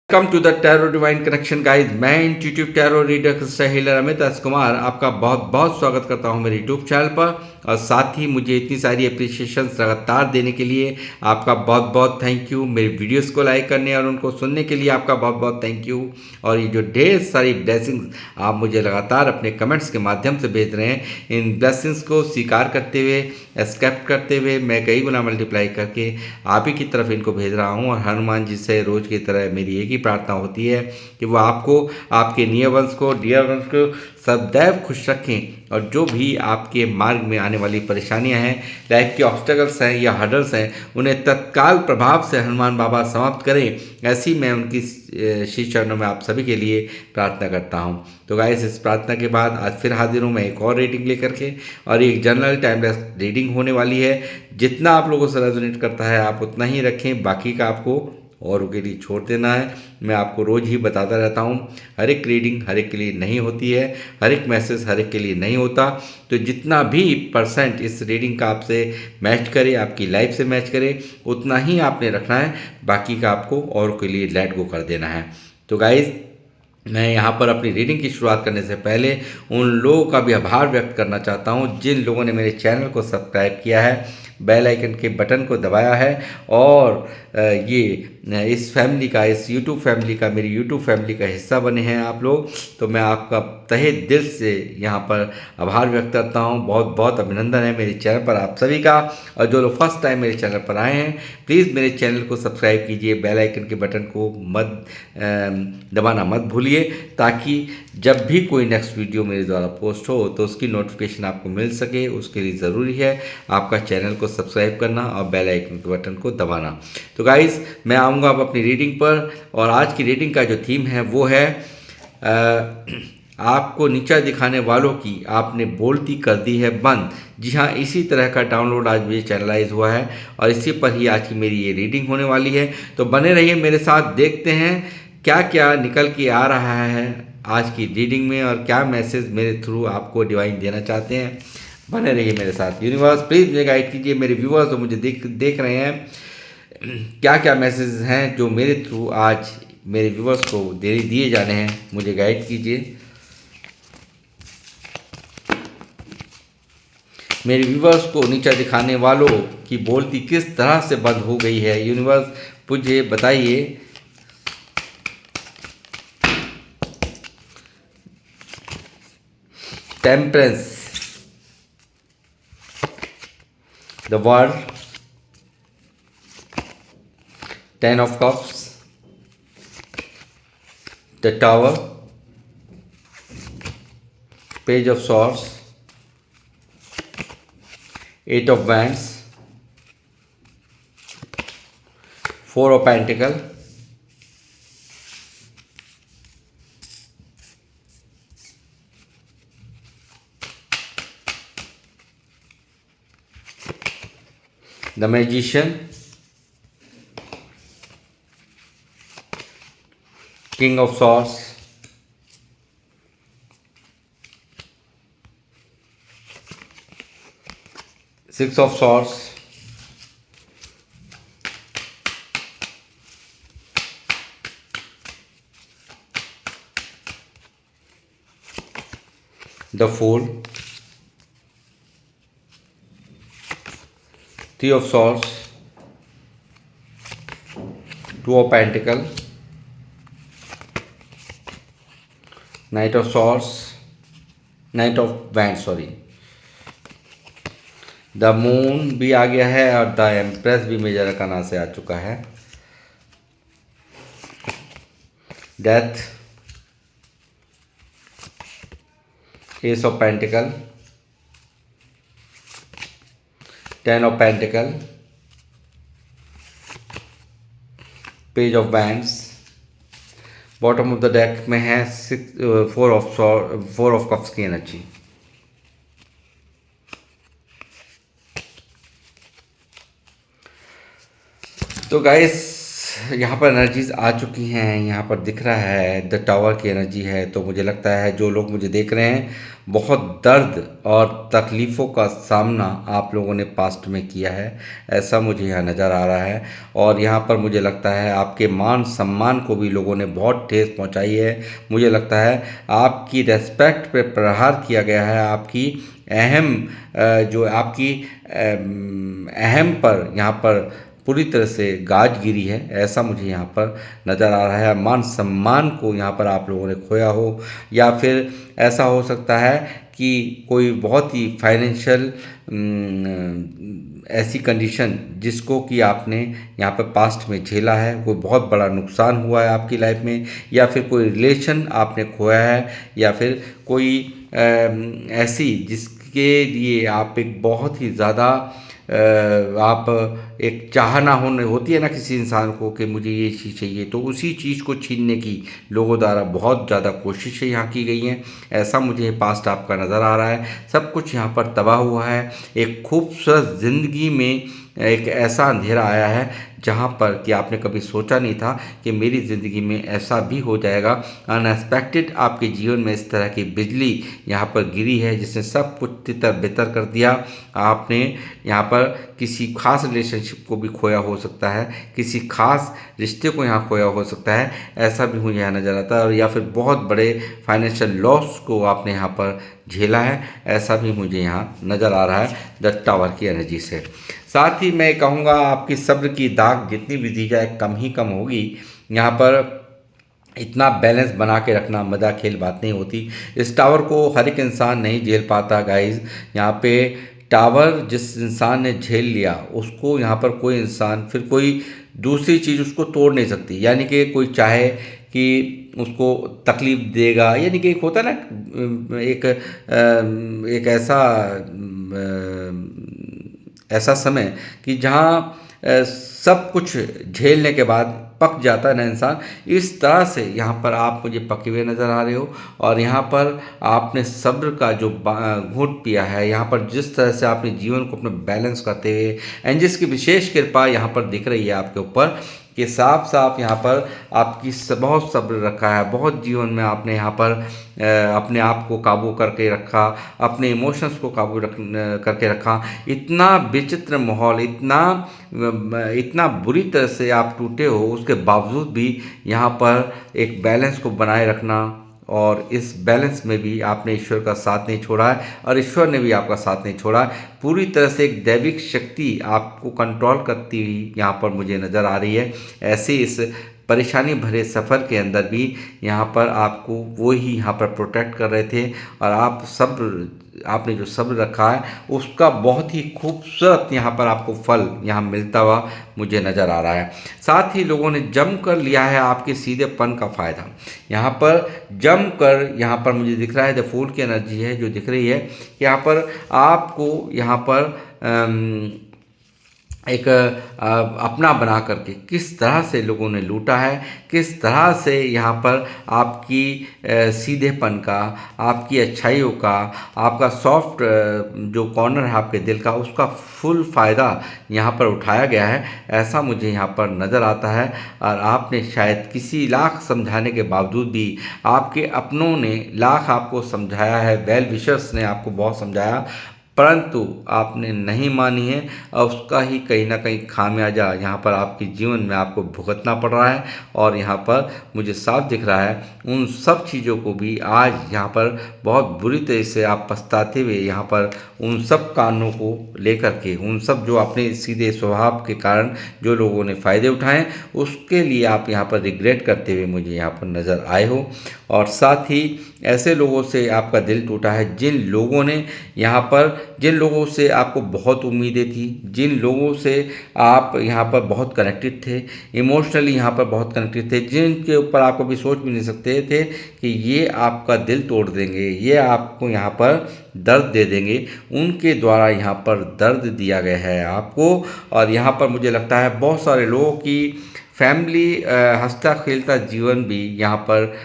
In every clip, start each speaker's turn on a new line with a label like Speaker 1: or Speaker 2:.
Speaker 1: Welcome to the tarot divine connection guys. मैं intuitive tarot reader healer Amit S Kumar आपका बहुत बहुत स्वागत करता हूं मेरे यूट्यूब चैनल पर। और साथ ही मुझे इतनी सारी अप्रिसिएशन लगातार देने के लिए आपका बहुत बहुत थैंक यू। मेरी वीडियोस को लाइक करने और उनको सुनने के लिए आपका बहुत बहुत थैंक यू। और ये जो ढेर सारी ब्लेसिंग्स आप मुझे लगातार अपने कमेंट्स के माध्यम से भेज रहे हैं, इन ब्लेसिंग्स को स्वीकार करते हुए, एक्सेप्ट करते हुए मैं कई गुना मल्टीप्लाई करके आप ही की तरफ इनको भेज रहा हूँ। और हनुमान जी से रोज़ की तरह मेरी एक ही प्रार्थना होती है कि वो आपको, आपके नियर वंश को, डियर वंश को सदैव खुश रखें। और जो भी आपके मार्ग में आने वाली परेशानियां हैं, लाइफ के ऑब्स्टेकल्स हैं या हर्डल्स हैं, उन्हें तत्काल प्रभाव से हनुमान बाबा समाप्त करें। ऐसी मैं उनकी शीश चरणों में आप सभी के लिए प्रार्थना करता हूं। तो गाइस, इस प्रार्थना के बाद आज फिर हाजिर हूं मैं एक और रीडिंग लेकर के। और एक जनरल टाइमलेस रीडिंग होने वाली है। जितना आप लोगों से रेजोनेट करता है आप उतना ही रखें, बाकी का आपको औरों के लिए छोड़ देना है। मैं आपको रोज़ ही बताता रहता हूँ, हर एक रीडिंग हर एक के लिए नहीं होती है, हर एक मैसेज हर एक के लिए नहीं होता। तो जितना भी परसेंट इस रीडिंग का आपसे मैच करे, आपकी लाइफ से मैच करे, उतना ही आपने रखना है। बाकी का आपको औरों के लिए लेट गो कर देना है। तो गाइज़, मैं यहाँ पर अपनी रीडिंग की शुरुआत करने से पहले उन लोगों का भी आभार व्यक्त करना चाहता हूँ जिन लोगों ने मेरे चैनल को सब्सक्राइब किया है, बेल आइकन के बटन को दबाया है और इस फैमिली का, इस यूट्यूब फैमिली का, मेरी यूट्यूब फैमिली का हिस्सा बने हैं आप लोग। तो मैं आपका तहे दिल से यहाँ पर आभार व्यक्त करता हूँ। बहुत बहुत अभिनंदन है मेरे चैनल पर आप सभी का। और जो लोग फर्स्ट टाइम मेरे चैनल पर आए हैं, प्लीज़ मेरे चैनल को सब्सक्राइब कीजिए, बेल आइकन के बटन को दबाना मत भूलिए, ताकि जब भी कोई नेक्स्ट वीडियो मेरे द्वारा पोस्ट हो तो उसकी नोटिफिकेशन आपको मिल सके। उसके लिए ज़रूरी है आपका चैनल को सब्सक्राइब करना और बेल आइकन के बटन को दबाना। तो गाइस, मैं आऊँगा अब अपनी रीडिंग पर। और आज की रीडिंग का जो थीम है वो है आपको नीचा दिखाने वालों की आपने बोलती कर दी है बंद। जी हाँ, इसी तरह का डाउनलोड आज मुझे चैनलाइज हुआ है और इसी पर ही आज की मेरी ये रीडिंग होने वाली है। तो बने रहिए मेरे साथ, देखते हैं क्या क्या निकल के आ रहा है आज की रीडिंग में और क्या मैसेज मेरे थ्रू आपको डिवाइन देना चाहते हैं। बने रहिए मेरे साथ। यूनिवर्स प्लीज़ मुझे गाइड कीजिए। मेरे व्यूअर्स जो मुझे देख रहे हैं, क्या क्या मैसेज हैं जो मेरे थ्रू आज मेरे व्यूअर्स को दिए जाने हैं, मुझे गाइड कीजिए। मेरे व्यूवर्स को नीचा दिखाने वालों की बोलती किस तरह से बंद हो गई है, यूनिवर्स मुझे बताइए। Temperance, the world, 10 of cups, the tower, page of swords, 8 of wands, 4 of pentacle, the magician, king of swords, six of swords, the fool, 3 of swords, 2 of pentacle, knight of swords, knight of wands, sorry, the moon भी आ गया है और the empress भी major arcana से आ चुका है। Death, S of pentacle, 10 of pentacle, page of wands. Bottom of the deck में है 4 ऑफ कप्स की एनर्जी। तो गाइस, यहाँ पर एनर्जीज आ चुकी हैं, यहाँ पर दिख रहा है द टावर की एनर्जी है। तो मुझे लगता है जो लोग मुझे देख रहे हैं, बहुत दर्द और तकलीफ़ों का सामना आप लोगों ने पास्ट में किया है, ऐसा मुझे यहाँ नज़र आ रहा है। और यहाँ पर मुझे लगता है आपके मान सम्मान को भी लोगों ने बहुत ठेस पहुँचाई है। मुझे लगता है आपकी रेस्पेक्ट पे प्रहार किया गया है, आपकी अहम जो आपकी अहम पर यहाँ पर पूरी तरह से गाज गिरी है, ऐसा मुझे यहाँ पर नज़र आ रहा है। मान सम्मान को यहाँ पर आप लोगों ने खोया हो, या फिर ऐसा हो सकता है कि कोई बहुत ही फाइनेंशियल ऐसी कंडीशन जिसको कि आपने यहाँ पर पास्ट में झेला है, कोई बहुत बड़ा नुकसान हुआ है आपकी लाइफ में, या फिर कोई रिलेशन आपने खोया है, या फिर कोई ऐसी जिसके लिए आप एक बहुत ही ज़्यादा आप एक चाहना होने होती है ना किसी इंसान को कि मुझे ये चीज़ चाहिए, तो उसी चीज़ को छीनने की लोगों द्वारा बहुत ज़्यादा कोशिशें यहाँ की गई हैं, ऐसा मुझे पास्ट आपका नज़र आ रहा है। सब कुछ यहाँ पर तबाह हुआ है। एक खूबसूरत ज़िंदगी में एक ऐसा अंधेरा आया है जहाँ पर कि आपने कभी सोचा नहीं था कि मेरी ज़िंदगी में ऐसा भी हो जाएगा। अनएक्सपेक्टेड आपके जीवन में इस तरह की बिजली यहाँ पर गिरी है जिसने सब कुछ तितर बितर कर दिया। आपने यहाँ पर किसी खास रिलेशनशिप को भी खोया हो सकता है, किसी खास रिश्ते को यहाँ खोया हो सकता है, ऐसा भी मुझे यहाँ नज़र आता है। और या फिर बहुत बड़े फाइनेंशियल लॉस को आपने यहाँ पर झेला है, ऐसा भी मुझे यहाँ नज़र आ रहा है द टावर की एनर्जी से। साथ ही मैं कहूँगा आपकी सब्र की दाग जितनी भी दी जाए कम ही कम होगी। यहाँ पर इतना बैलेंस बना के रखना मज़ा खेल बात नहीं होती। इस टावर को हर एक इंसान नहीं झेल पाता गाइज। यहाँ पे टावर जिस इंसान ने झेल लिया उसको यहाँ पर कोई इंसान फिर कोई दूसरी चीज़ उसको तोड़ नहीं सकती। यानी कि कोई चाहे कि उसको तकलीफ़ देगा, यानी कि एक होता है ना एक ऐसा ऐसा समय कि जहाँ सब कुछ झेलने के बाद पक जाता है ना इंसान, इस तरह से यहाँ पर आप मुझे पके हुए नज़र आ रहे हो। और यहाँ पर आपने सब्र का जो घूंट पिया है, यहाँ पर जिस तरह से आपने जीवन को अपने बैलेंस करते हुए एंजल्स की विशेष कृपा यहाँ पर दिख रही है आपके ऊपर कि साफ साफ यहाँ पर आपकी बहुत सब्र रखा है, बहुत जीवन में आपने यहाँ पर अपने आप को काबू करके रखा, अपने इमोशंस को काबू करके रखा। इतना विचित्र माहौल, इतना बुरी तरह से आप टूटे हो, उसके बावजूद भी यहाँ पर एक बैलेंस को बनाए रखना, और इस बैलेंस में भी आपने ईश्वर का साथ नहीं छोड़ा है और ईश्वर ने भी आपका साथ नहीं छोड़ा है। पूरी तरह से एक दैविक शक्ति आपको कंट्रोल करती हुई यहाँ पर मुझे नज़र आ रही है। ऐसे इस परेशानी भरे सफ़र के अंदर भी यहाँ पर आपको वो ही यहाँ पर प्रोटेक्ट कर रहे थे, और आपने जो सब्र रखा है उसका बहुत ही खूबसूरत यहाँ पर आपको फल यहाँ मिलता हुआ मुझे नज़र आ रहा है। साथ ही लोगों ने जम कर लिया है आपके सीधेपन का फ़ायदा। यहाँ पर जम कर यहाँ पर मुझे दिख रहा है द फूल की एनर्जी है जो दिख रही है। यहाँ पर आपको यहाँ पर एक अपना बना करके किस तरह से लोगों ने लूटा है, किस तरह से यहाँ पर आपकी सीधेपन का, आपकी अच्छाइयों का, आपका सॉफ्ट जो कॉर्नर है आपके दिल का, उसका फुल फ़ायदा यहाँ पर उठाया गया है, ऐसा मुझे यहाँ पर नज़र आता है। और आपने शायद किसी लाख समझाने के बावजूद भी, आपके अपनों ने लाख आपको समझाया है, वेल विशर्स ने आपको बहुत समझाया, परंतु आपने नहीं मानी है, और उसका ही कहीं ना कहीं खामियाजा यहाँ पर आपके जीवन में आपको भुगतना पड़ रहा है। और यहाँ पर मुझे साफ दिख रहा है उन सब चीज़ों को भी आज यहाँ पर बहुत बुरी तरह से आप पछताते हुए यहाँ पर उन सब कारणों को लेकर के, उन सब जो अपने सीधे स्वभाव के कारण जो लोगों ने फ़ायदे उठाए उसके लिए आप यहाँ पर रिग्रेट करते हुए मुझे यहाँ पर नज़र आए हो। और साथ ही ऐसे लोगों से आपका दिल टूटा है जिन लोगों से आपको बहुत उम्मीदें थी, जिन लोगों से आप यहाँ पर बहुत कनेक्टेड थे, इमोशनली यहाँ पर बहुत कनेक्टेड थे, जिनके ऊपर आप कभी सोच भी नहीं सकते थे कि ये आपका दिल तोड़ देंगे, ये आपको यहाँ पर दर्द दे देंगे, उनके द्वारा यहाँ पर दर्द दिया गया है आपको। और यहाँ पर मुझे लगता है बहुत सारे लोगों की फैमिली हंसता खेलता जीवन भी यहाँ पर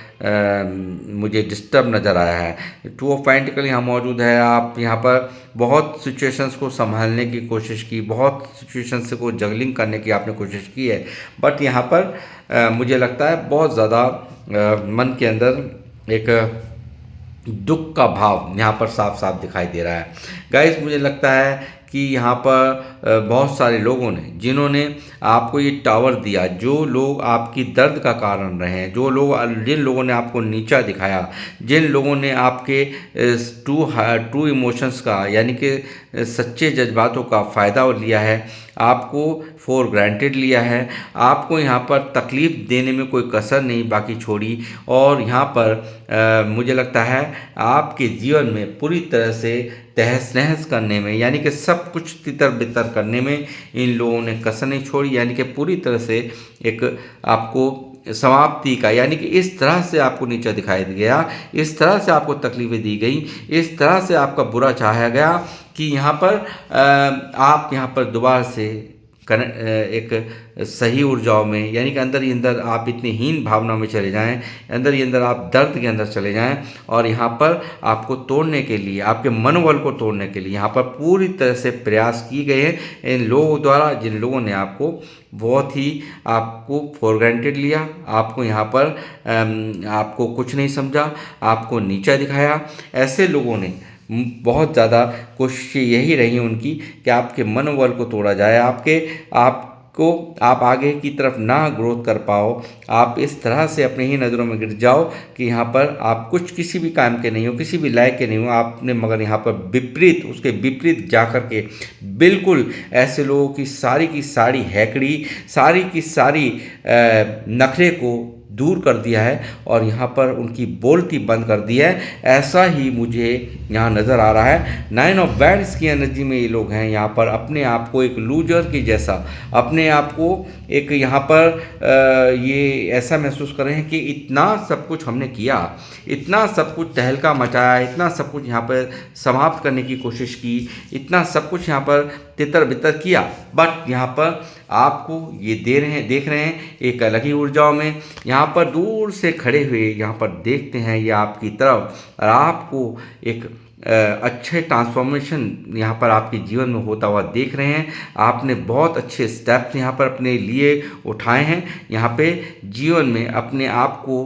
Speaker 1: मुझे डिस्टर्ब नज़र आया है। टू ऑफ पेंटिकल यहाँ मौजूद है। आप यहाँ पर बहुत सिचुएशंस को संभालने की कोशिश की, बहुत सिचुएशंस को जगलिंग करने की आपने कोशिश की है, बट यहाँ पर मुझे लगता है बहुत ज़्यादा मन के अंदर एक दुख का भाव यहाँ पर साफ साफ दिखाई दे रहा है। गाइस, मुझे लगता है कि यहाँ पर बहुत सारे लोगों ने, जिन्होंने आपको ये टावर दिया, जो लोग आपकी दर्द का कारण रहे हैं, जिन लोगों ने आपको नीचा दिखाया, जिन लोगों ने आपके ट्रू इमोशंस का यानी कि सच्चे जज्बातों का फ़ायदा लिया है, आपको फॉर ग्रांटेड लिया है, आपको यहाँ पर तकलीफ़ देने में कोई कसर नहीं बाकी छोड़ी, और यहाँ पर मुझे लगता है आपके जीवन में पूरी तरह से तहस नहस करने में, यानी कि सब कुछ तितर बितर करने में इन लोगों ने कसर नहीं छोड़ी, यानी कि पूरी तरह से एक आपको समाप्ति का, यानी कि इस तरह से आपको नीचा दिखाया गया, इस तरह से आपको तकलीफ़ें दी गई, इस तरह से आपका बुरा चाहा गया कि यहाँ पर आप यहाँ पर दोबारा से एक सही ऊर्जाओं में, यानी कि अंदर ही अंदर आप इतनी हीन भावना में चले जाएं, अंदर ही अंदर आप दर्द के अंदर चले जाएं, और यहाँ पर आपको तोड़ने के लिए, आपके मनोबल को तोड़ने के लिए यहाँ पर पूरी तरह से प्रयास किए गए हैं इन लोगों द्वारा, जिन लोगों ने आपको बहुत ही आपको फॉर ग्रांटेड लिया, आपको यहाँ पर आपको कुछ नहीं समझा, आपको नीचा दिखाया। ऐसे लोगों ने बहुत ज़्यादा कोशिशें यही रही उनकी कि आपके मनोबल को तोड़ा जाए, आप आगे की तरफ ना ग्रोथ कर पाओ, आप इस तरह से अपने ही नज़रों में गिर जाओ कि यहाँ पर आप कुछ किसी भी काम के नहीं हो, किसी भी लायक के नहीं हो आपने, मगर यहाँ पर उसके विपरीत जा कर के बिल्कुल ऐसे लोगों की सारी हैकड़ी, सारी की सारी नखरे को दूर कर दिया है और यहाँ पर उनकी बोलती बंद कर दी है। ऐसा ही मुझे यहाँ नज़र आ रहा है। 9 ऑफ वैंड्स की एनर्जी में ये लोग हैं, यहाँ पर अपने आप को एक लूजर के जैसा, अपने आप को एक यहाँ पर ये ऐसा महसूस कर रहे हैं कि इतना सब कुछ हमने किया, इतना सब कुछ तहलका मचाया, इतना सब कुछ यहाँ पर समाप्त करने की कोशिश की, इतना सब कुछ यहाँ पर तितर बितर किया, बट यहाँ पर आपको ये देख रहे हैं एक अलग ही ऊर्जाओं में, यहाँ पर दूर से खड़े हुए यहाँ पर देखते हैं ये आपकी तरफ, और आपको एक अच्छे ट्रांसफॉर्मेशन यहाँ पर आपके जीवन में होता हुआ देख रहे हैं। आपने बहुत अच्छे स्टेप्स यहाँ पर अपने लिए उठाए हैं, यहाँ पे जीवन में अपने आप को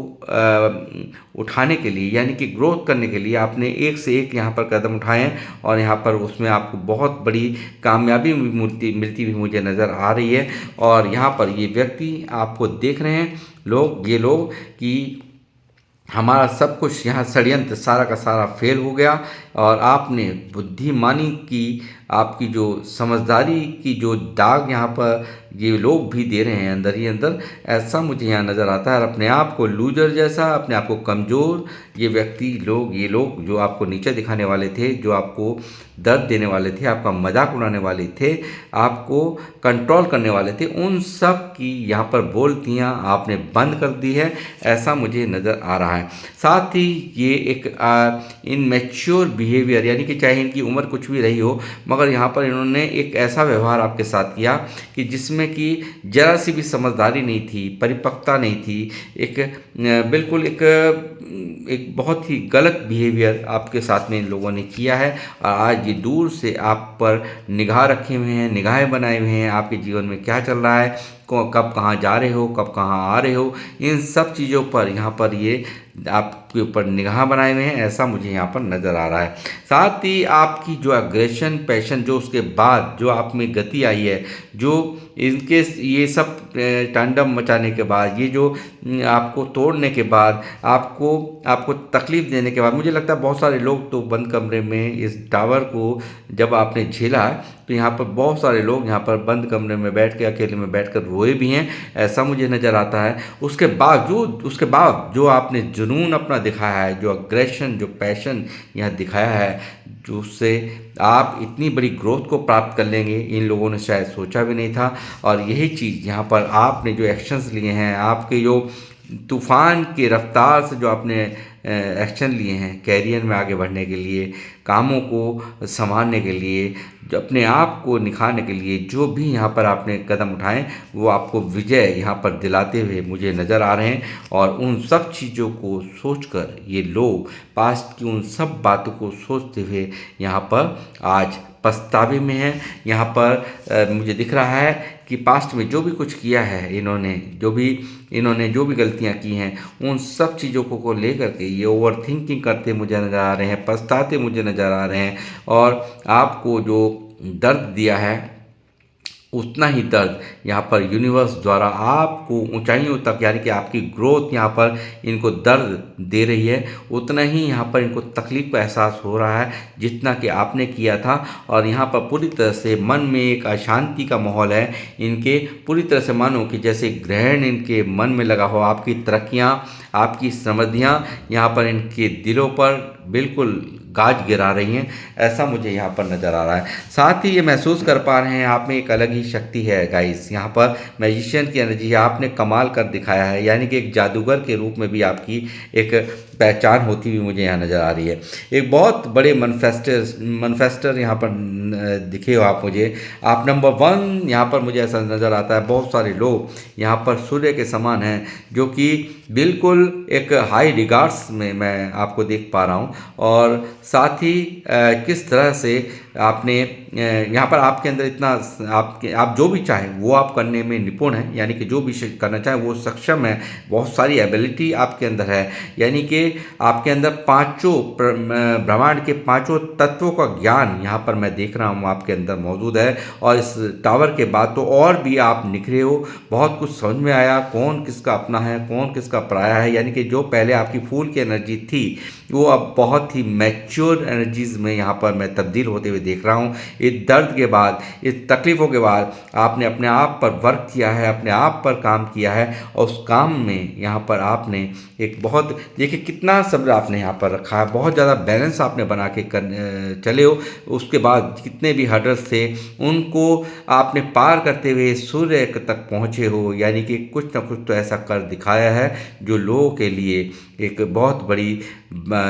Speaker 1: उठाने के लिए, यानी कि ग्रोथ करने के लिए आपने एक से एक यहाँ पर कदम उठाए हैं, और यहाँ पर उसमें आपको बहुत बड़ी कामयाबी मिलती हुई मुझे नज़र आ रही है। और यहाँ पर ये व्यक्ति आपको देख रहे हैं ये लोग कि हमारा सब कुछ यहाँ षड्यंत्र सारा का सारा फेल हो गया, और आपने बुद्धिमानी की, आपकी जो समझदारी की जो दाग यहाँ पर ये लोग भी दे रहे हैं अंदर ही अंदर, ऐसा मुझे यहाँ नज़र आता है। और अपने आप को लूजर जैसा, अपने आप को कमज़ोर ये लोग जो आपको नीचे दिखाने वाले थे, जो आपको दर्द देने वाले थे, आपका मजाक उड़ाने वाले थे, आपको कंट्रोल करने वाले थे, उन सब की यहाँ पर बोलतियाँ आपने बंद कर दी है, ऐसा मुझे नज़र आ रहा है। साथ ही ये एक इनमेच्योर बिहेवियर, यानी कि चाहे इनकी उम्र कुछ भी रही हो, मगर यहाँ पर इन्होंने एक ऐसा व्यवहार आपके साथ किया कि जिसमें कि जरा सी भी समझदारी नहीं थी, परिपक्वता नहीं थी, बिल्कुल एक बहुत ही गलत बिहेवियर आपके साथ में इन लोगों ने किया है। और आज ये दूर से आप पर निगाह रखे हुए हैं, निगाहें बनाए हुए हैं, आपके जीवन में क्या चल रहा है, कब कहाँ जा रहे हो, कब कहाँ आ रहे हो, इन सब चीज़ों पर यहाँ पर ये आपके ऊपर निगाह बनाए हुए हैं, ऐसा मुझे यहाँ पर नज़र आ रहा है। साथ ही आपकी जो एग्रेशन, पैशन, जो उसके बाद जो आप में गति आई है, जो इनके ये सब तांडव मचाने के बाद, ये जो आपको तोड़ने के बाद, आपको तकलीफ़ देने के बाद, मुझे लगता है बहुत सारे लोग तो बंद कमरे में इस टावर को जब आपने झेला तो यहाँ पर बहुत सारे लोग यहाँ पर बंद कमरे में बैठ के, अकेले में बैठ कर रोए भी हैं, ऐसा मुझे नज़र आता है। उसके बाद जो आपने जुनून अपना दिखाया है, जो अग्रेशन, जो पैशन यहाँ दिखाया है, जो उससे आप इतनी बड़ी ग्रोथ को प्राप्त कर लेंगे, इन लोगों ने शायद सोचा भी नहीं था। और यही चीज़ यहाँ पर आपने जो एक्शंस लिए हैं, आपके जो तूफ़ान की रफ्तार से जो आपने एक्शन लिए हैं कैरियर में आगे बढ़ने के लिए, कामों को संभालने के लिए, जो अपने आप को निखारने के लिए जो भी यहाँ पर आपने कदम उठाएं वो आपको विजय यहाँ पर दिलाते हुए मुझे नज़र आ रहे हैं। और उन सब चीज़ों को सोचकर ये लोग पास्ट की उन सब बातों को सोचते हुए यहाँ पर आज पछतावे में हैं। यहाँ पर मुझे दिख रहा है कि पास्ट में जो भी कुछ किया है इन्होंने जो भी गलतियाँ की हैं उन सब चीज़ों को लेकर के ये ओवर थिंकिंग करते मुझे नज़र आ रहे हैं, पछताते मुझे नज़र आ रहे हैं। और आपको जो दर्द दिया है उतना ही दर्द यहाँ पर यूनिवर्स द्वारा आपको ऊंचाइयों तक, यानी कि आपकी ग्रोथ यहाँ पर इनको दर्द दे रही है, उतना ही यहाँ पर इनको तकलीफ का एहसास हो रहा है जितना कि आपने किया था। और यहाँ पर पूरी तरह से मन में एक अशांति का माहौल है इनके, पूरी तरह से मानो कि जैसे ग्रहण इनके मन में लगा हो। आपकी तरक्कियाँ, आपकी समृद्धियाँ यहाँ पर इनके दिलों पर बिल्कुल गाज गिरा रही हैं, ऐसा मुझे यहाँ पर नज़र आ रहा है। साथ ही ये महसूस कर पा रहे हैं आप में एक अलग ही शक्ति है गाइस। यहाँ पर मैजिशियन की एनर्जी है, आपने कमाल कर दिखाया है, यानी कि एक जादूगर के रूप में भी आपकी एक पहचान होती हुई मुझे यहाँ नज़र आ रही है। एक बहुत बड़े मनफेस्टर यहाँ पर दिखे हो आप मुझे। आप नंबर 1 यहाँ पर मुझे ऐसा नज़र आता है। बहुत सारे लोग यहाँ पर सूर्य के समान हैं, जो कि बिल्कुल एक हाई रिगार्ड्स में मैं आपको देख पा रहा हूँ। और साथ ही किस तरह से आपने यहाँ पर आपके अंदर इतना आप जो भी चाहें वो आप करने में निपुण हैं, यानी कि जो भी करना चाहें वो सक्षम है। बहुत सारी एबिलिटी आपके अंदर है, यानी कि आपके अंदर पांचों ब्रह्मांड के पांचों तत्वों का ज्ञान यहाँ पर मैं देख रहा हूँ आपके अंदर मौजूद है। और इस टावर के बाद तो और भी आप निखरे हो, बहुत कुछ समझ में आया कौन किसका अपना है कौन किसका पराया है। यानी कि जो पहले आपकी फूल की एनर्जी थी वो अब बहुत ही मैच्योर एनर्जीज में यहाँ पर मैं तब्दील होते हुए देख रहा हूँ। इस दर्द के बाद, इस तकलीफ़ों के बाद आपने अपने आप पर वर्क किया है, अपने आप पर काम किया है। और उस काम में यहाँ पर आपने एक बहुत, देखिए कितना सब्र आपने यहाँ पर रखा है, बहुत ज़्यादा बैलेंस आपने बना के चले हो। उसके बाद कितने भी हर्डल्स थे उनको आपने पार करते हुए सूर्य तक पहुँचे हो, यानी कि कुछ ना कुछ तो ऐसा कर दिखाया है जो लोगों के लिए एक बहुत बड़ी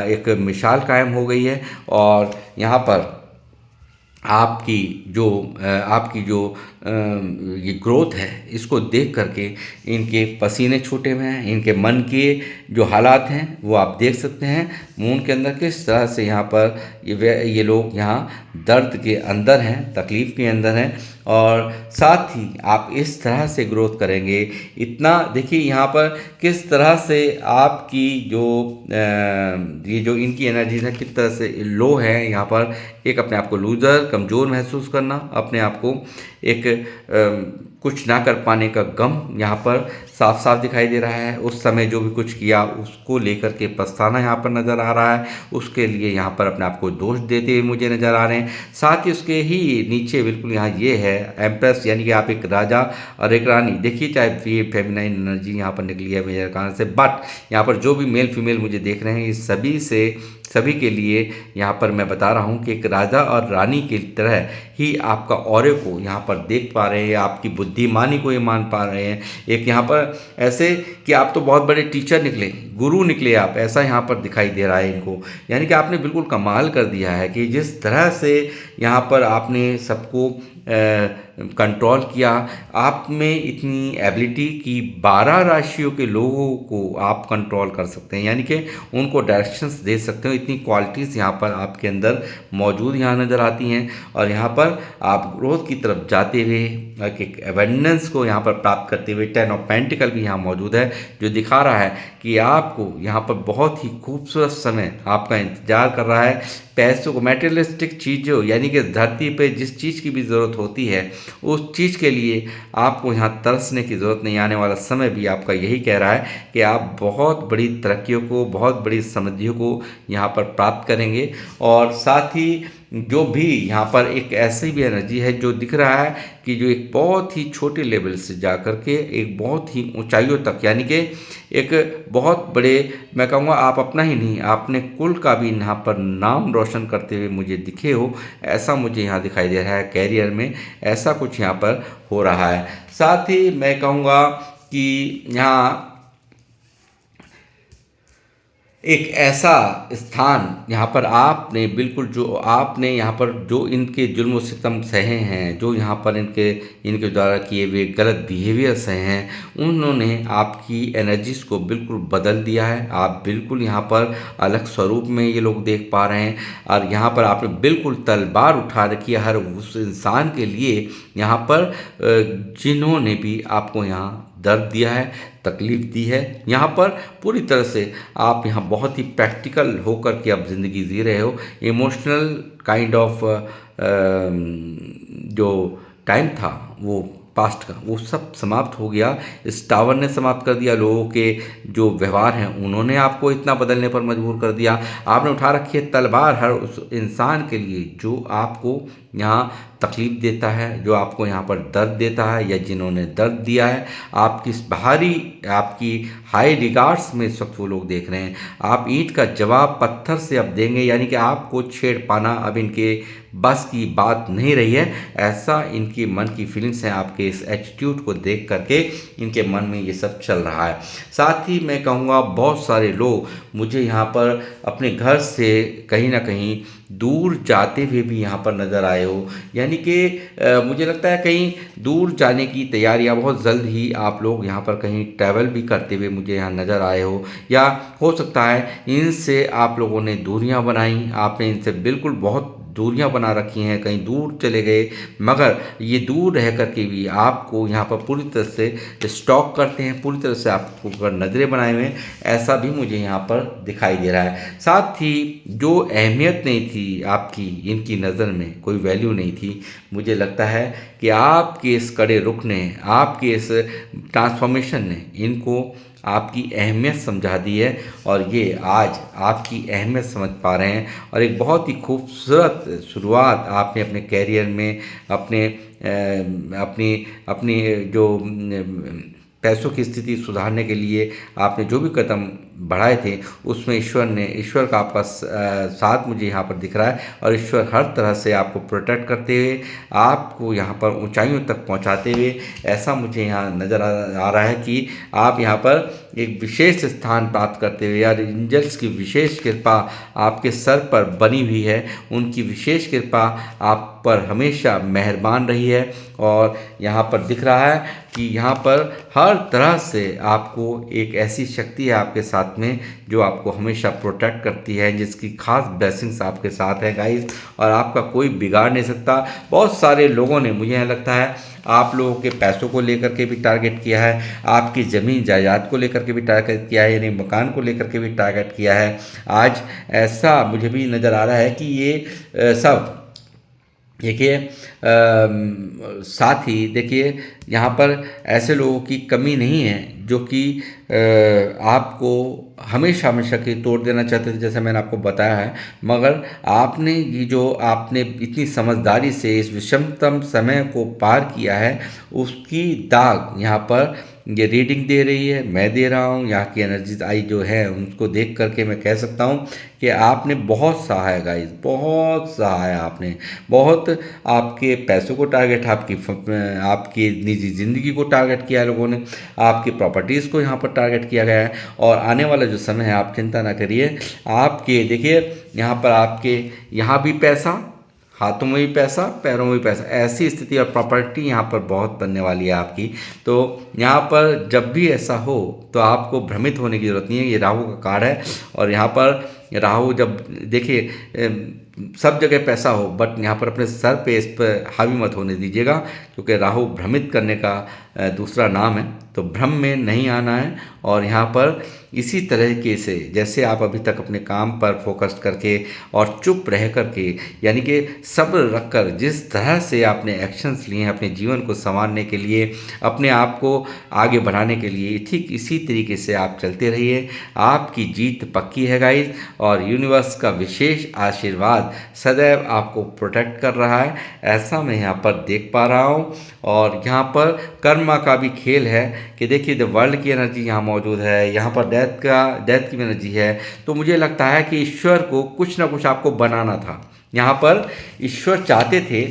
Speaker 1: एक मिसाल कायम हो गई है। और यहाँ पर आपकी जो ये ग्रोथ है इसको देख करके इनके पसीने छूटे हुए हैं, इनके मन के जो हालात हैं वो आप देख सकते हैं। मून के अंदर किस तरह से यहाँ पर ये लोग यहाँ दर्द के अंदर हैं, तकलीफ़ के अंदर हैं। और साथ ही आप इस तरह से ग्रोथ करेंगे, इतना देखिए यहाँ पर किस तरह से आपकी ये जो इनकी एनर्जीज है किस तरह से लो है। यहाँ पर एक अपने आप को लूज़र, कमज़ोर महसूस करना, अपने आप को एक कुछ ना कर पाने का गम यहाँ पर साफ साफ दिखाई दे रहा है। उस समय जो भी कुछ किया उसको लेकर के पछताना यहाँ पर नज़र आ रहा है, उसके लिए यहाँ पर अपने आप को दोष देते हुए मुझे नज़र आ रहे हैं। साथ ही उसके ही नीचे बिल्कुल यहाँ ये है एम्प्रेस, यानी कि आप एक राजा और एक रानी। देखिए चाहे ये फेमिनाइन एनर्जी यहाँ पर निकली है मेरे कारण से, बट यहाँ पर जो भी मेल फीमेल मुझे देख रहे हैं ये सभी के लिए यहाँ पर मैं बता रहा हूँ कि एक राजा और रानी की तरह ही आपका ऑरे को यहाँ पर देख पा रहे हैं, आपकी बुद्धिमानी को ये मान पा रहे हैं। एक यहाँ पर ऐसे कि आप तो बहुत बड़े टीचर निकले, गुरु निकले आप, ऐसा यहाँ पर दिखाई दे रहा है इनको। यानी कि आपने बिल्कुल कमाल कर दिया है कि जिस तरह से यहाँ पर आपने सबको कंट्रोल किया। आप में इतनी एबिलिटी कि 12 राशियों के लोगों को आप कंट्रोल कर सकते हैं, यानी कि उनको डायरेक्शंस दे सकते हो। इतनी क्वालिटीज़ यहाँ पर आपके अंदर मौजूद यहाँ नज़र आती हैं। और यहाँ पर आप ग्रोथ की तरफ जाते हुए एक एवेंडेंस को यहाँ पर प्राप्त करते हुए 10 ऑफ पेंटिकल भी यहाँ मौजूद है, जो दिखा रहा है कि आपको यहाँ पर बहुत ही खूबसूरत समय आपका इंतजार कर रहा है। पैसों को, मैटेरियलिस्टिक चीज़ों, यानी कि धरती पे जिस चीज़ की भी ज़रूरत होती है उस चीज़ के लिए आपको यहाँ तरसने की ज़रूरत नहीं। आने वाला समय भी आपका यही कह रहा है कि आप बहुत बड़ी तरक्कियों को, बहुत बड़ी समृद्धियों को यहाँ पर प्राप्त करेंगे। और साथ ही जो भी यहाँ पर एक ऐसी भी एनर्जी है जो दिख रहा है कि जो एक बहुत ही छोटे लेवल से जा कर के एक बहुत ही ऊंचाइयों तक, यानी कि एक बहुत बड़े, मैं कहूँगा आप अपना ही नहीं आपने कुल का भी यहाँ पर नाम रोशन करते हुए मुझे दिखे हो, ऐसा मुझे यहाँ दिखाई दे रहा है। कैरियर में ऐसा कुछ यहाँ पर हो रहा है। साथ ही मैं कहूँगा कि यहाँ एक ऐसा स्थान यहाँ पर आपने बिल्कुल जो आपने यहाँ पर जो इनके जुल्म सितम सहे हैं, जो यहाँ पर इनके इनके द्वारा किए हुए गलत बिहेवियर सहे हैं, उन्होंने आपकी एनर्जीज को बिल्कुल बदल दिया है। आप बिल्कुल यहाँ पर अलग स्वरूप में ये लोग देख पा रहे हैं और यहाँ पर आपने बिल्कुल तलवार उठा रखी है हर उस इंसान के लिए यहाँ पर जिन्होंने भी आपको यहाँ दर्द दिया है, तकलीफ़ दी है। यहाँ पर पूरी तरह से आप यहाँ बहुत ही प्रैक्टिकल होकर के अब ज़िंदगी जी रहे हो। इमोशनल काइंड ऑफ जो टाइम था वो पास्ट का, वो सब समाप्त हो गया। इस टावर ने समाप्त कर दिया। लोगों के जो व्यवहार हैं उन्होंने आपको इतना बदलने पर मजबूर कर दिया। आपने उठा रखी है तलवार हर उस इंसान के लिए जो आपको यहाँ तकलीफ़ देता है, जो आपको यहाँ पर दर्द देता है या जिन्होंने दर्द दिया है। आपकी बाहरी आपकी हाई रिगार्ड्स में इस वक्त वो लोग देख रहे हैं। आप ईंट का जवाब पत्थर से अब देंगे, यानी कि आपको छेड़ पाना अब इनके बस की बात नहीं रही है। ऐसा इनके मन की फीलिंग्स हैं। आपके इस एटीट्यूड को देख करके इनके मन में ये सब चल रहा है। साथ ही मैं कहूँगा बहुत सारे लोग मुझे यहाँ पर अपने घर से कहीं ना कहीं दूर जाते हुए भी यहाँ पर नज़र आए हो, यानी कि मुझे लगता है कहीं दूर जाने की तैयारियाँ बहुत जल्द ही आप लोग यहाँ पर कहीं ट्रैवल भी करते हुए मुझे यहाँ नज़र आए हो, या हो सकता है इनसे आप लोगों ने दूरियाँ बनाई, आपने इनसे बिल्कुल बहुत दूरियां बना रखी हैं, कहीं दूर चले गए, मगर ये दूर रह करके भी आपको यहाँ पर पूरी तरह से स्टॉक करते हैं, पूरी तरह से आपको ऊपर नज़रें बनाए हुए हैं। ऐसा भी मुझे यहाँ पर दिखाई दे रहा है। साथ ही जो अहमियत नहीं थी आपकी इनकी नज़र में, कोई वैल्यू नहीं थी, मुझे लगता है कि आपके इस कड़े रुख ने, आपके इस ट्रांसफॉर्मेशन ने इनको आपकी अहमियत समझा दी है और ये आज आपकी अहमियत समझ पा रहे हैं। और एक बहुत ही खूबसूरत शुरुआत आपने अपने कैरियर में अपनी अपनी जो पैसों की स्थिति सुधारने के लिए आपने जो भी कदम बढ़ाए थे, उसमें ईश्वर का आपका साथ मुझे यहाँ पर दिख रहा है। और ईश्वर हर तरह से आपको प्रोटेक्ट करते हुए आपको यहाँ पर ऊंचाइयों तक पहुँचाते हुए ऐसा मुझे यहाँ नज़र आ रहा है कि आप यहाँ पर एक विशेष स्थान प्राप्त करते हुए, यार एंजल्स की विशेष कृपा आपके सर पर बनी हुई है, उनकी विशेष कृपा आप पर हमेशा मेहरबान रही है। और यहाँ पर दिख रहा है कि यहाँ पर हर तरह से आपको एक ऐसी शक्ति है आपके साथ में जो आपको हमेशा प्रोटेक्ट करती है, जिसकी खास ब्लेसिंग्स आपके साथ है गाइस, और आपका कोई बिगाड़ नहीं सकता। बहुत सारे लोगों ने, मुझे यहाँ लगता है, आप लोगों के पैसों को लेकर के भी टारगेट किया है, आपकी ज़मीन जायदाद को लेकर के भी टारगेट किया है, यानी मकान को लेकर के भी टारगेट किया है। आज ऐसा मुझे भी नज़र आ रहा है कि ये सब देखिए, साथ ही देखिए यहाँ पर ऐसे लोगों की कमी नहीं है जो कि आपको हमेशा हमेशा के तोड़ देना चाहते थे, जैसा मैंने आपको बताया है। मगर आपने ये जो आपने इतनी समझदारी से इस विषमतम समय को पार किया है, उसकी दाग यहाँ पर ये रीडिंग दे रही है, मैं दे रहा हूँ। यहाँ की एनर्जीज आई जो है उनको देख करके मैं कह सकता हूँ कि आपने बहुत सहा है गाइस, बहुत सहा है आपने, बहुत आपके पैसों को टारगेट, आपकी निजी ज़िंदगी को टारगेट किया है लोगों ने, आपकी प्रॉपर्टीज़ को यहाँ पर टारगेट किया गया है। और आने वाला जो समय है आप चिंता ना करिए, आपके देखिए यहाँ पर आपके यहाँ भी पैसा, हाथों में भी पैसा, पैरों में भी पैसा, ऐसी स्थिति और प्रॉपर्टी यहाँ पर बहुत बनने वाली है आपकी। तो यहाँ पर जब भी ऐसा हो तो आपको भ्रमित होने की ज़रूरत नहीं है। ये राहु का कार्ड है और यहाँ पर राहु जब देखिए सब जगह पैसा हो, बट यहाँ पर अपने सर पे इस पर हावी मत होने दीजिएगा, क्योंकि राहु भ्रमित करने का दूसरा नाम है। तो भ्रम में नहीं आना है। और यहाँ पर इसी तरीके से जैसे आप अभी तक अपने काम पर फोकस करके और चुप रह करके, यानी कि सब्र रखकर जिस तरह से आपने एक्शंस लिए हैं अपने जीवन को संवारने के लिए, अपने आप को आगे बढ़ाने के लिए, ठीक इसी तरीके से आप चलते रहिए। आपकी जीत पक्की है गाइस, और यूनिवर्स का विशेष आशीर्वाद सदैव आपको प्रोटेक्ट कर रहा है, ऐसा मैं यहाँ पर देख पा रहा हूँ। और यहाँ पर कर्मा का भी खेल है कि देखिए द वर्ल्ड की एनर्जी यहाँ मौजूद है, यहाँ पर डेथ की एनर्जी है। तो मुझे लगता है कि ईश्वर को कुछ ना कुछ आपको बनाना था। यहाँ पर ईश्वर चाहते थे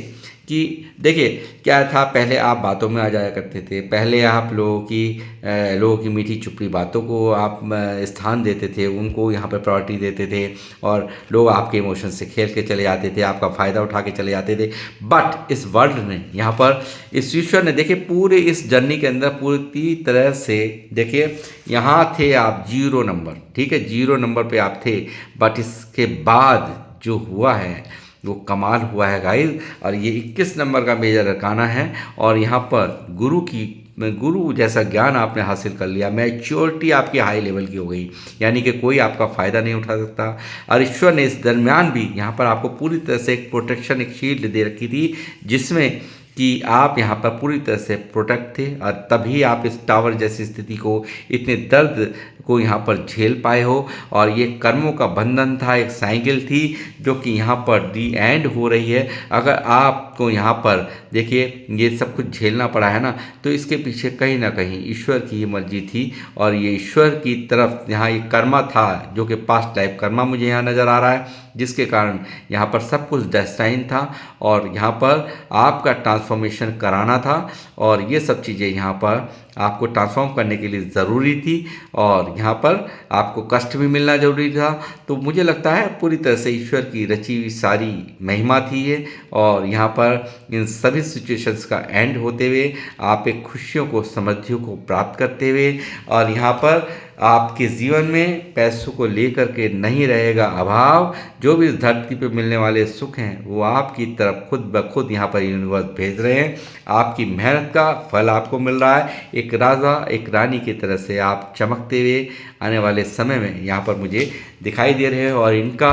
Speaker 1: कि देखिए क्या था, पहले आप बातों में आ जाया करते थे, पहले आप लोगों की मीठी चुपड़ी बातों को आप स्थान देते थे, उनको यहाँ पर प्रायोरिटी देते थे, और लोग आपके इमोशन से खेल के चले जाते थे, आपका फ़ायदा उठा के चले जाते थे। बट इस वर्ल्ड ने यहाँ पर, इस ईश्वर ने देखिए पूरे इस जर्नी के अंदर पूरी तरह से देखिए, यहाँ थे आप 0 नंबर, ठीक है, 0 नंबर पे आप थे, बट इसके बाद जो हुआ है वो कमाल हुआ है गाइस। और ये 21 नंबर का मेजर अरकाना है, और यहाँ पर गुरु जैसा ज्ञान आपने हासिल कर लिया, मैच्योरिटी आपकी हाई लेवल की हो गई, यानी कि कोई आपका फ़ायदा नहीं उठा सकता। और ईश्वर ने इस दरमियान भी यहाँ पर आपको पूरी तरह से एक प्रोटेक्शन, एक शील्ड दे रखी थी, जिसमें कि आप यहाँ पर पूरी तरह से प्रोटेक्ट थे, और तभी आप इस टावर जैसी स्थिति को, इतने दर्द को यहाँ पर झेल पाए हो। और ये कर्मों का बंधन था, एक साइकिल थी जो कि यहाँ पर दी एंड हो रही है। अगर आपको यहाँ पर देखिए ये सब कुछ झेलना पड़ा है ना, तो इसके पीछे कहीं ना कहीं ईश्वर की ही मर्जी थी, और ये ईश्वर की तरफ यहाँ ये कर्मा था, जो कि पास्ट लाइफ कर्मा मुझे यहाँ नज़र आ रहा है, जिसके कारण यहाँ पर सब कुछ डेस्टाइन था, और यहाँ पर आपका ट्रांसफॉर्मेशन कराना था, और ये सब चीज़ें यहाँ पर आपको ट्रांसफॉर्म करने के लिए ज़रूरी थी, और यहाँ पर आपको कष्ट भी मिलना ज़रूरी था। तो मुझे लगता है पूरी तरह से ईश्वर की रची हुई सारी महिमा थी ये, और यहाँ पर इन सभी सिचुएशंस का एंड होते हुए आप एक खुशियों को, समृद्धियों को प्राप्त करते हुए, और यहाँ पर आपके जीवन में पैसों को लेकर के नहीं रहेगा अभाव। जो भी इस धरती पे मिलने वाले सुख हैं वो आपकी तरफ खुद ब खुद यहाँ पर यूनिवर्स भेज रहे हैं। आपकी मेहनत का फल आपको मिल रहा है, एक राजा एक रानी की तरह से आप चमकते हुए आने वाले समय में यहाँ पर मुझे दिखाई दे रहे हैं। और इनका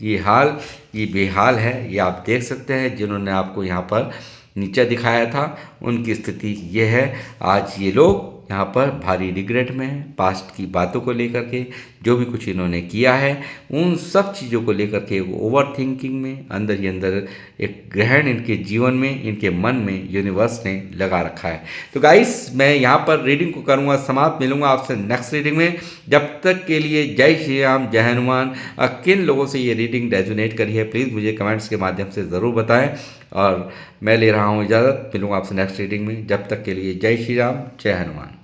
Speaker 1: ये हाल, ये बेहाल है, ये आप देख सकते हैं। जिन्होंने आपको यहाँ पर नीचा दिखाया था उनकी स्थिति ये है। आज ये लोग यहाँ पर भारी रिग्रेट में है, पास्ट की बातों को लेकर के, जो भी कुछ इन्होंने किया है उन सब चीज़ों को लेकर के ओवर थिंकिंग में, अंदर ही अंदर एक ग्रहण इनके जीवन में, इनके मन में यूनिवर्स ने लगा रखा है। तो गाइस मैं यहाँ पर रीडिंग को करूँगा समाप्त, मिलूंगा आपसे नेक्स्ट रीडिंग में। जब तक के लिए जय श्री राम, जय हनुमान। किन लोगों से ये रीडिंग रेजोनेट करी है प्लीज़ मुझे कमेंट्स के माध्यम से ज़रूर बताएं, और मैं ले रहा हूँ इजाज़त, मिलूंगा आपसे नेक्स्ट रीडिंग में। जब तक के लिए जय श्री राम, जय हनुमान।